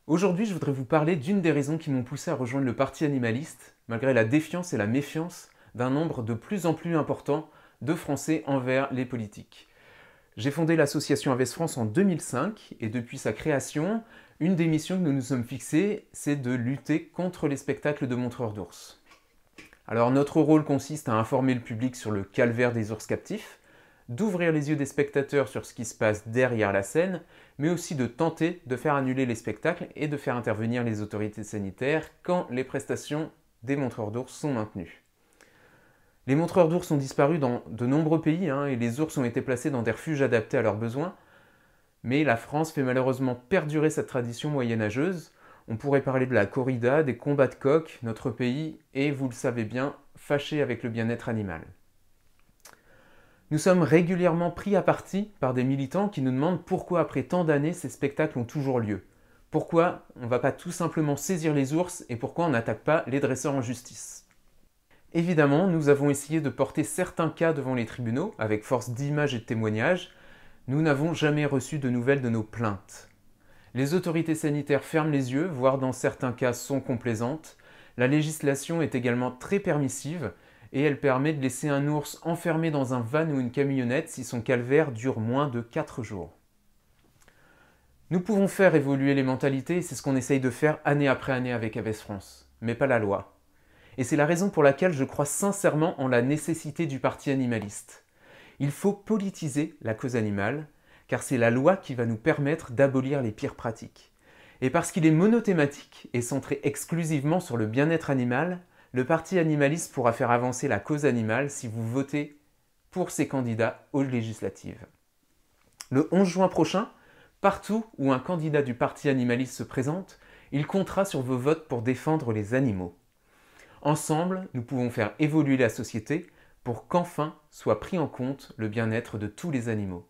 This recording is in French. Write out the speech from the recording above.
Aujourd'hui, je voudrais vous parler d'une des raisons qui m'ont poussé à rejoindre le parti animaliste, malgré la défiance et la méfiance d'un nombre de plus en plus important de Français envers les politiques. J'ai fondé l'association Aves France en 2005 et depuis sa création, une des missions que nous nous sommes fixées, c'est de lutter contre les spectacles de montreurs d'ours. Alors notre rôle consiste à informer le public sur le calvaire des ours captifs, d'ouvrir les yeux des spectateurs sur ce qui se passe derrière la scène, mais aussi de tenter de faire annuler les spectacles et de faire intervenir les autorités sanitaires quand les prestations des montreurs d'ours sont maintenues. Les montreurs d'ours ont disparu dans de nombreux pays et les ours ont été placés dans des refuges adaptés à leurs besoins, mais la France fait malheureusement perdurer cette tradition moyenâgeuse. On pourrait parler de la corrida, des combats de coqs, notre pays est, vous le savez bien, fâché avec le bien-être animal. Nous sommes régulièrement pris à partie par des militants qui nous demandent pourquoi après tant d'années ces spectacles ont toujours lieu. Pourquoi on ne va pas tout simplement saisir les ours et pourquoi on n'attaque pas les dresseurs en justice. Évidemment, nous avons essayé de porter certains cas devant les tribunaux avec force d'images et de témoignages. Nous n'avons jamais reçu de nouvelles de nos plaintes. Les autorités sanitaires ferment les yeux, voire dans certains cas sont complaisantes. La législation est également très permissive et elle permet de laisser un ours enfermé dans un van ou une camionnette si son calvaire dure moins de 4 jours. Nous pouvons faire évoluer les mentalités et c'est ce qu'on essaye de faire année après année avec Aves France, mais pas la loi. Et c'est la raison pour laquelle je crois sincèrement en la nécessité du parti animaliste. Il faut politiser la cause animale, car c'est la loi qui va nous permettre d'abolir les pires pratiques. Et parce qu'il est monothématique et centré exclusivement sur le bien-être animal, le parti animaliste pourra faire avancer la cause animale si vous votez pour ses candidats aux législatives. Le 11 juin prochain, partout où un candidat du parti animaliste se présente, il comptera sur vos votes pour défendre les animaux. Ensemble, nous pouvons faire évoluer la société pour qu'enfin soit pris en compte le bien-être de tous les animaux.